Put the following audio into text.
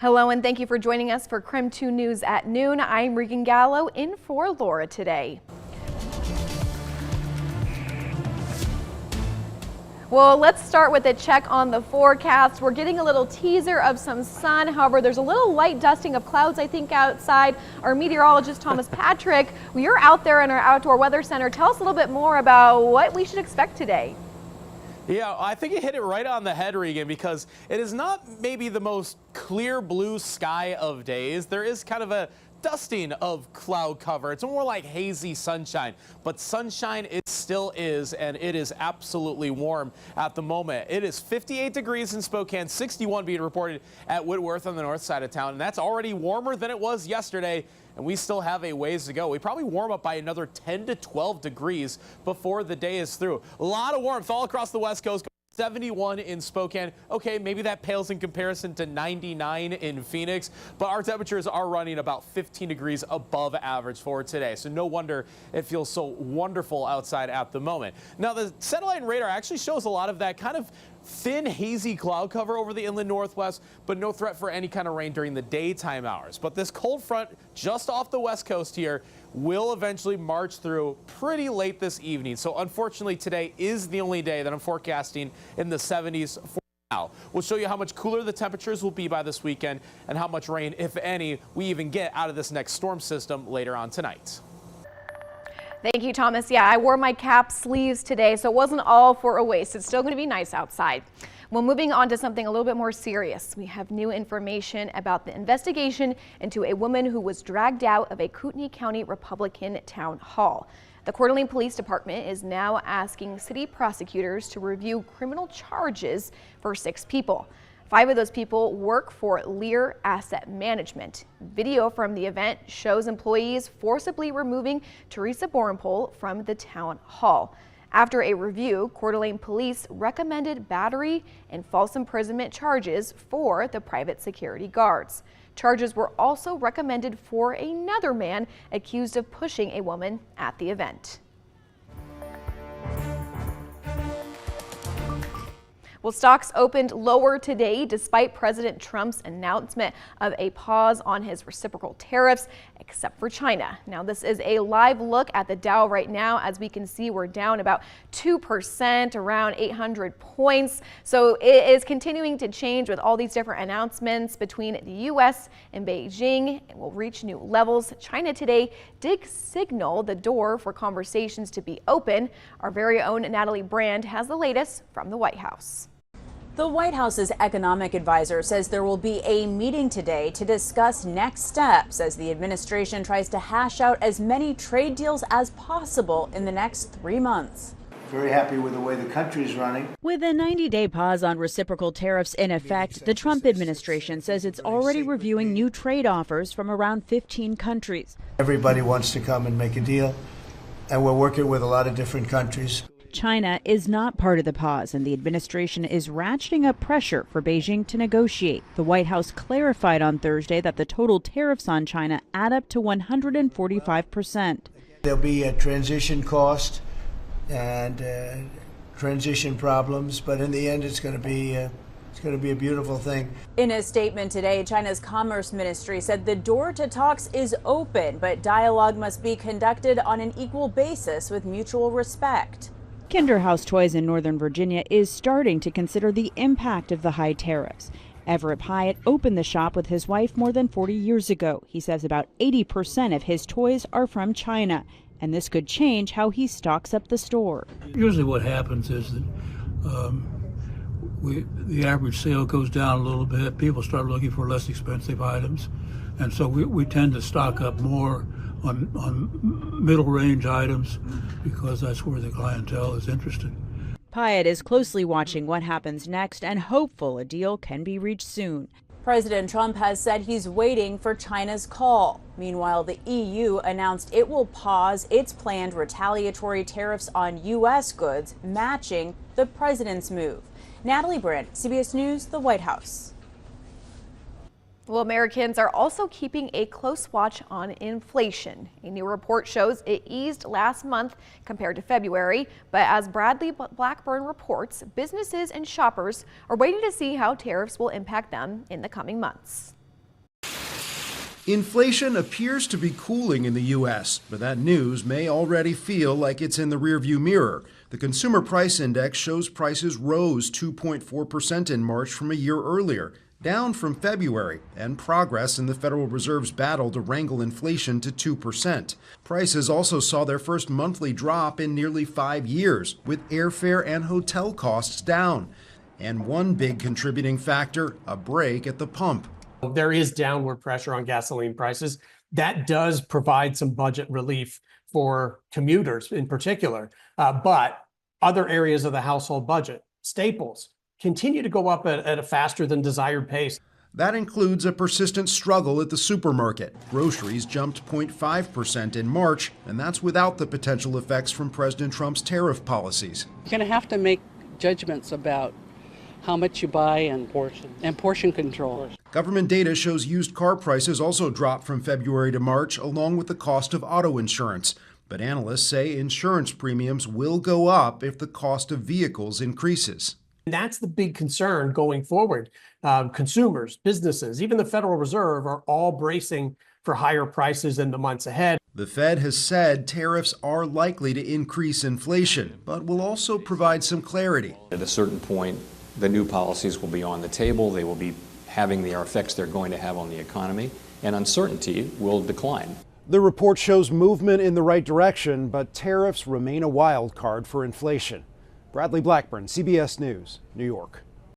Hello and thank you for joining us for KREM 2 News at noon. I'm Regan Gallo in for Laura today. Well, let's start with a check on the forecast. We're getting a little teaser of some sun. However, there's a little light dusting of clouds, I think, outside. Our meteorologist, Thomas Patrick, you're out there in our outdoor weather center. Tell us a little bit more about what we should expect today. Yeah, I think you hit it right on the head, Regan, because it is not maybe the most clear blue sky of days. There is kind of a dusting of cloud cover. It's more like hazy sunshine, but sunshine it still is, and it is absolutely warm at the moment. It is 58 degrees in Spokane, 61 being reported at Whitworth on the north side of town, and that's already warmer than it was yesterday. And we still have a ways to go. We probably warm up by another 10 to 12 degrees before the day is through. A lot of warmth all across the West Coast. 71 in Spokane. Okay, maybe that pales in comparison to 99 in Phoenix, but our temperatures are running about 15 degrees above average for today. So no wonder it feels so wonderful outside at the moment. Now, the satellite and radar actually shows a lot of that kind of thin, hazy cloud cover over the inland northwest, but no threat for any kind of rain during the daytime hours. But this cold front just off the west coast here will eventually march through pretty late this evening. So unfortunately, today is the only day that I'm forecasting in the 70s for now. We'll show you how much cooler the temperatures will be by this weekend and how much rain, if any, we even get out of this next storm system later on tonight. Thank you, Thomas. Yeah, I wore my cap sleeves today, so it wasn't all for a waste. It's still going to be nice outside. Well, moving on to something a little bit more serious, we have new information about the investigation into a woman who was dragged out of a Kootenai County Republican town hall. The Coeur d'Alene Police Department is now asking city prosecutors to review criminal charges for 6 people. 5 of those people work for Lear Asset Management. Video from the event shows employees forcibly removing Teresa Borenpole from the town hall. After a review, Coeur d'Alene police recommended battery and false imprisonment charges for the private security guards. Charges were also recommended for another man accused of pushing a woman at the event. Well, stocks opened lower today despite President Trump's announcement of a pause on his reciprocal tariffs, except for China. Now, this is a live look at the Dow right now. As we can see, we're down about 2%, around 800 points. So it is continuing to change with all these different announcements between the U.S. and Beijing. It will reach new levels. China today did signal the door for conversations to be open. Our very own Natalie Brand has the latest from the White House. The White House's economic advisor says there will be a meeting today to discuss next steps as the administration tries to hash out as many trade deals as possible in the next 3 months. Very happy with the way the country is running. With a 90-day pause on reciprocal tariffs in effect, the Trump administration says it's already reviewing new trade offers from around 15 countries. Everybody wants to come and make a deal, and we're working with a lot of different countries. China is not part of the pause, and the administration is ratcheting up pressure for Beijing to negotiate. The White House clarified on Thursday that the total tariffs on China add up to 145%. There'll be a transition cost and transition problems, but in the end, it's going to be a beautiful thing. In a statement today, China's Commerce Ministry said the door to talks is open, but dialogue must be conducted on an equal basis with mutual respect. Kinderhouse Toys in Northern Virginia is starting to consider the impact of the high tariffs. Everett Hyatt opened the shop with his wife more than 40 years ago. He says about 80% of his toys are from China, and this could change how he stocks up the store. Usually what happens is that the average sale goes down a little bit. People start looking for less expensive items, and so we tend to stock up more on middle range items because that's where the clientele is interested. Pyatt is closely watching what happens next and hopeful a deal can be reached soon. President Trump has said he's waiting for China's call. Meanwhile, the EU announced it will pause its planned retaliatory tariffs on U.S. goods, matching the president's move. Natalie Brandt, CBS News, the White House. Well, Americans are also keeping a close watch on inflation. A new report shows it eased last month compared to February, but as Bradley Blackburn reports, businesses and shoppers are waiting to see how tariffs will impact them in the coming months. Inflation appears to be cooling in the U.S., but that news may already feel like it's in the rearview mirror. The Consumer Price Index shows prices rose 2.4% in March from a year earlier, down from February, and progress in the Federal Reserve's battle to wrangle inflation to 2%. Prices also saw their first monthly drop in nearly 5 years, with airfare and hotel costs down. And one big contributing factor, a break at the pump. There is downward pressure on gasoline prices. That does provide some budget relief for commuters in particular. But other areas of the household budget, staples, continue to go up at a faster than desired pace. That includes a persistent struggle at the supermarket. Groceries jumped 0.5% in March, and that's without the potential effects from President Trump's tariff policies. You're going to have to make judgments about how much you buy and portion control. Government data shows used car prices also dropped from February to March, along with the cost of auto insurance. But analysts say insurance premiums will go up if the cost of vehicles increases. And that's the big concern going forward. Consumers, businesses, even the Federal Reserve are all bracing for higher prices in the months ahead. The Fed has said tariffs are likely to increase inflation, but will also provide some clarity. At a certain point, the new policies will be on the table. They will be having the effects they're going to have on the economy, and uncertainty will decline. The report shows movement in the right direction, but tariffs remain a wild card for inflation. Bradley Blackburn, CBS News, New York.